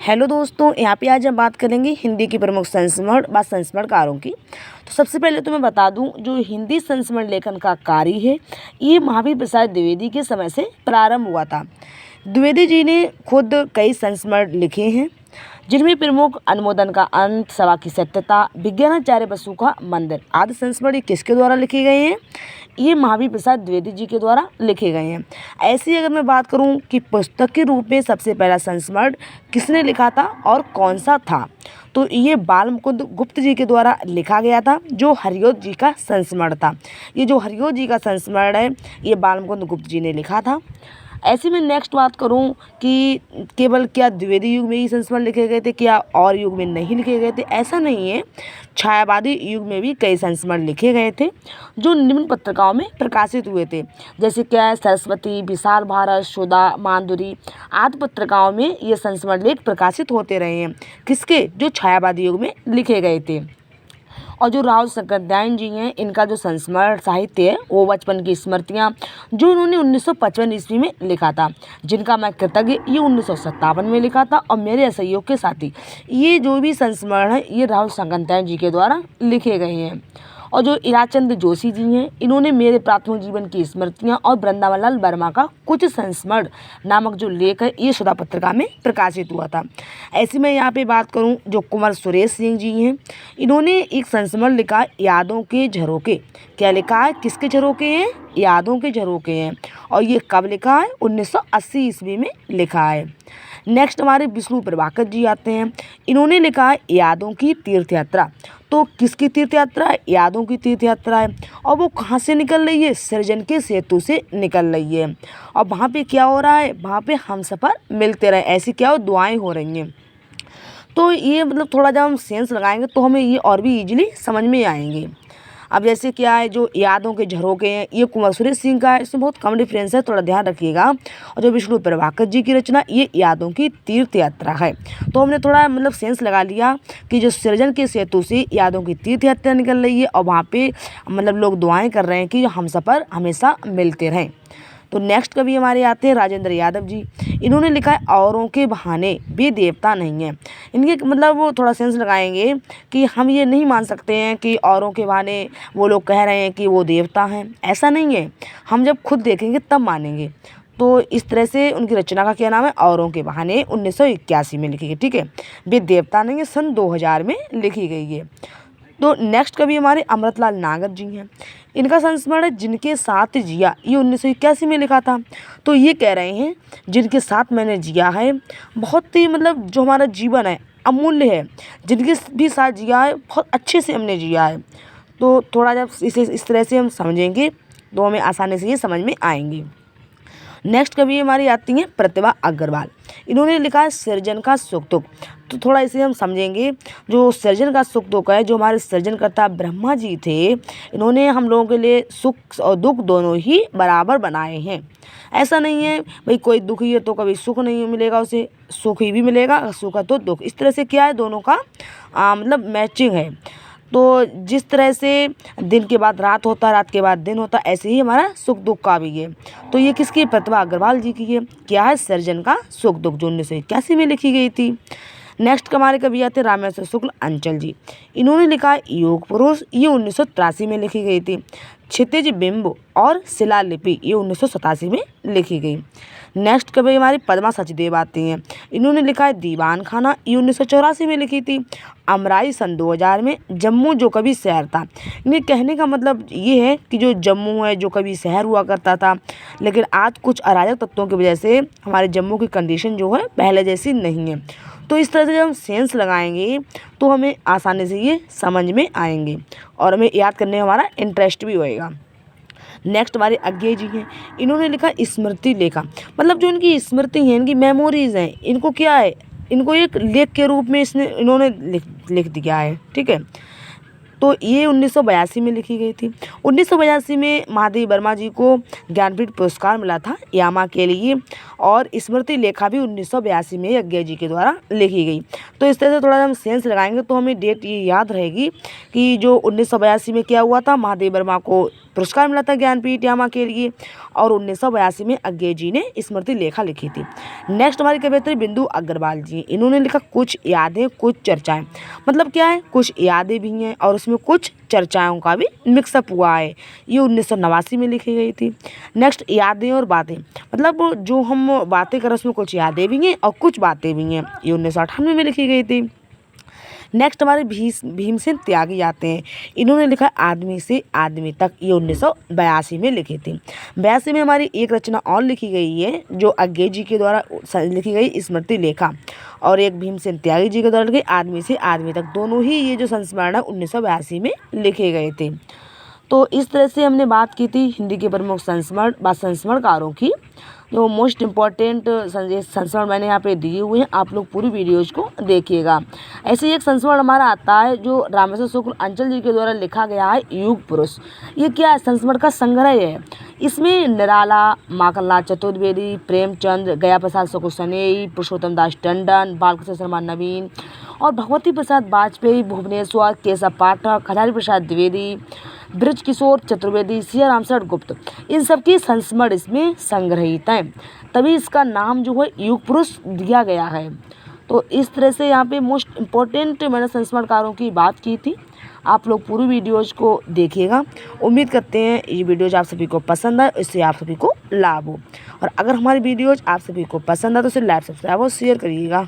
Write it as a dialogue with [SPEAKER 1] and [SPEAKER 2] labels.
[SPEAKER 1] Hello दोस्तों, यहाँ पे आज हम बात करेंगे हिंदी की प्रमुख संस्मरण व संस्मरणकारों की। तो सबसे पहले तो मैं बता दूं, जो हिंदी संस्मरण लेखन का कार्य है ये महावीर प्रसाद द्विवेदी के समय से प्रारंभ हुआ था। द्विवेदी जी ने खुद कई संस्मरण लिखे हैं, जिनमें प्रमुख अनुमोदन का अंत, सभा की सत्यता, विज्ञानाचार्य बसु का मंदिर आदि संस्मरण किसके द्वारा लिखे गए हैं? ये महावीर प्रसाद द्विवेदी जी के द्वारा लिखे गए हैं। ऐसी अगर मैं बात करूं कि पुस्तक के रूप में सबसे पहला संस्मरण किसने लिखा था और कौन सा था, तो ये बाल मुकुंद गुप्त जी के द्वारा लिखा गया था, जो हरियोध जी का संस्मरण था। ये जो हरियोध जी का संस्मरण है ये बाल मुकुंद गुप्त जी ने लिखा था। ऐसे में नेक्स्ट बात करूं कि केवल क्या द्विवेदी युग में ही संस्मरण लिखे गए थे, क्या और युग में नहीं लिखे गए थे? ऐसा नहीं है, छायावादी युग में भी कई संस्मरण लिखे गए थे जो निम्न पत्रिकाओं में प्रकाशित हुए थे। जैसे क्या सरस्वती, विशाल भारत, सुधा, माधुरी आदि पत्रिकाओं में ये संस्मरण लेख प्रकाशित होते रहे हैं। किसके? जो छायावादी युग में लिखे गए थे। और जो राहुल शंकरदयाल जी हैं, इनका जो संस्मरण साहित्य है वो बचपन की स्मृतियाँ, जो उन्होंने 1955 ईस्वी में लिखा था, जिनका मैं कृतज्ञ, ये 1957 में लिखा था। और मेरे असहयोग के साथी, ये जो भी संस्मरण है ये राहुल शंकरदयाल जी के द्वारा लिखे गए हैं। और जो इराचंद जोशी जी हैं, इन्होंने मेरे प्राथमिक जीवन की स्मृतियाँ और वृंदावन लाल वर्मा का कुछ संस्मरण नामक जो लेख है ये सुधा पत्रिका में प्रकाशित हुआ था। ऐसे में यहाँ पे बात करूँ, जो कुंवर सुरेश सिंह जी हैं, इन्होंने एक संस्मरण लिखा, यादों के झरोके। क्या लिखा है? किसके झरोके हैं? यादों के झरोके हैं। और ये कब लिखा है? 1980 ईस्वी में लिखा है। नेक्स्ट हमारे विष्णु प्रभाकर जी आते हैं, इन्होंने लिखा है यादों की तीर्थ यात्रा। तो किसकी तीर्थ यात्रा है? यादों की तीर्थ यात्रा है। और वो कहाँ से निकल रही है? सृजन के सेतु से निकल रही है। और वहाँ पे क्या हो रहा है? वहाँ पे हम सफ़र मिलते रहे, ऐसी क्या हो, दुआएं हो रही हैं। तो ये मतलब थोड़ा जब हम सेंस लगाएंगे तो हमें ये और भी इजीली समझ में आएंगे। अब जैसे क्या है, जो यादों के झरोके हैं ये कुंवर सुरेश सिंह का है, इसमें बहुत कम डिफरेंस है, थोड़ा ध्यान रखिएगा। और जो विष्णु प्रभाकर जी की रचना, ये यादों की तीर्थ यात्रा है। तो हमने थोड़ा मतलब सेंस लगा लिया कि जो सृजन के सेतु से यादों की तीर्थ यात्रा निकल रही है और वहाँ पे मतलब लोग दुआएं कर रहे हैं कि हम सफ़र हमेशा मिलते रहें। तो नेक्स्ट कवि हमारे आते हैं राजेंद्र यादव जी, इन्होंने लिखा है औरों के बहाने वे देवता नहीं हैं। इनके मतलब वो थोड़ा सेंस लगाएंगे कि हम ये नहीं मान सकते हैं कि औरों के बहाने वो लोग कह रहे हैं कि वो देवता हैं, ऐसा नहीं है, हम जब खुद देखेंगे तब मानेंगे। तो इस तरह से उनकी रचना का क्या नाम है? औरों के बहाने, 1981 में लिखी गई। ठीक है, वे देवता नहीं है, सन 2000 में लिखी गई है। तो नेक्स्ट कवि हमारे अमृतलाल नागर जी हैं, इनका संस्मरण है जिनके साथ जिया, ये 1981 में लिखा था। तो ये कह रहे हैं जिनके साथ मैंने जिया है, बहुत ही मतलब जो हमारा जीवन है अमूल्य है, जिनके भी साथ जिया है बहुत अच्छे से हमने जिया है। तो थोड़ा जब इसे इस तरह से हम समझेंगे तो हमें आसानी से ये समझ में आएंगे। नेक्स्ट कवि हमारी आती हैं प्रतिभा अग्रवाल, इन्होंने लिखा है सृजन का सुख दुख। तो थोड़ा इसे हम समझेंगे। जो सृजन का सुख दुख है, जो हमारे सृजनकर्ता ब्रह्मा जी थे, इन्होंने हम लोगों के लिए सुख और दुख दोनों ही बराबर बनाए हैं। ऐसा नहीं है भाई कोई दुखी है तो कभी सुख नहीं मिलेगा उसे, सुख ही भी मिलेगा, सुख है तो दुख। इस तरह से क्या है, दोनों का मतलब मैचिंग है। तो जिस तरह से दिन के बाद रात होता है, रात के बाद दिन होता है, ऐसे ही हमारा सुख दुख का भी है। तो ये किसकी? प्रतिभा अग्रवाल जी की है। क्या है? सृजन का सुख दुख, जो 1981 में लिखी गई थी। नेक्स्ट हमारे कवि आते रामेश्वर शुक्ल अंचल जी, इन्होंने लिखा है योग पुरुष, ये 1983 में लिखी गई थी। क्षितिज बिंब और शिलालिपि, ये 1987 में लिखी गई। नेक्स्ट कवि हमारी पद्मा सचदेव आती हैं, इन्होंने लिखा है दीवान खाना, ये 1984 में लिखी थी। अमराई सन 2000 में। जम्मू जो कभी शहर था, इन्हें कहने का मतलब ये है कि जो जम्मू है जो कभी शहर हुआ करता था, लेकिन आज कुछ अराजक तत्वों की वजह से हमारे जम्मू की कंडीशन जो है पहले जैसी नहीं है। तो इस तरह से जब हम सेंस लगाएंगे तो हमें आसानी से ये समझ में आएंगे और हमें याद करने में हमारा इंटरेस्ट भी होएगा। नेक्स्ट हमारे अज्ञे जी हैं, इन्होंने लिखा स्मृति लेखा, मतलब जो इनकी स्मृति हैं, इनकी मेमोरीज हैं, इनको क्या है, इनको एक लेख के रूप में इन्होंने लिख दिया है। ठीक है, तो ये 1982 में लिखी गई थी। 1982 में महादेवी वर्मा जी को ज्ञानपीठ पुरस्कार मिला था यामा के लिए, और स्मृति लेखा भी 1982 में अज्ञे जी के द्वारा लिखी गई। तो इस तरह से थोड़ा हम सेंस लगाएंगे तो हमें डेट ये याद रहेगी कि जो 1982 में क्या हुआ था, महादेवी वर्मा को पुरस्कार मिला था ज्ञानपीठ यामा के लिए, और 1982 में अज्ञे जी ने स्मृति लेखा लिखी थी। नेक्स्ट हमारी कवियत्री बिंदु अग्रवाल जी, इन्होंने लिखा कुछ यादें कुछ चर्चाएं। मतलब क्या है, कुछ यादें भी हैं और उसमें कुछ चर्चाओं का भी मिक्सअप हुआ है। ये 1989 में लिखी गई थी। नेक्स्ट यादें और बातें, मतलब जो हम बातें कर रहे हैं उसमें कुछ यादें भी हैं और कुछ बातें भी हैं। ये 1998 में लिखी गई थी। नेक्स्ट हमारे भीमसेन त्यागी आते हैं, इन्होंने लिखा आदमी से आदमी तक। ये 1982 में लिखी थी। 82 में हमारी एक रचना और लिखी गई है जो अज्ञे जी के द्वारा लिखी गई स्मृति लेखा, और एक भीमसेन त्यागी जी के द्वारा लिखी आदमी से आदमी तक। दोनों ही ये जो संस्मरण है 1982 में लिखे गए थे। तो इस तरह से हमने बात की थी हिंदी के प्रमुख संस्मरण व संस्मरणकारों की। जो मोस्ट इम्पॉर्टेंट संस्मरण मैंने यहाँ पे दिए हुए हैं, आप लोग पूरी वीडियोज को देखिएगा। ऐसे ही एक संस्मरण हमारा आता है जो रामेश्वर शुक्ल अंचल जी के द्वारा लिखा गया है, युग पुरुष। ये क्या है, संस्मरण का संग्रह है। इसमें निराला, माखनलाल चतुर्वेदी, प्रेमचंद, गया प्रसाद सुकुसनेई, पुरुषोत्तम दास टंडन, बालकृष्ण शर्मा नवीन और भगवती प्रसाद वाजपेयी, भुवनेश्वर, केशव पाठक, हजारी प्रसाद द्विवेदी, ब्रज किशोर चतुर्वेदी, सिया रामशरण गुप्त, इन सब की संस्मरण इसमें संग्रहित हैं। तभी इसका नाम जो है युग पुरुष दिया गया है। तो इस तरह से यहाँ पे मोस्ट इम्पोर्टेंट मैंने संस्मरणकारों की बात की थी। आप लोग पूरी वीडियोज़ को देखिएगा। उम्मीद करते हैं ये वीडियोज़ आप सभी को पसंद आए, इससे आप सभी को लाभ हो। और अगर हमारी वीडियोज़ आप सभी को पसंद आए तो इसे लाइक, सब्सक्राइब और शेयर करिएगा।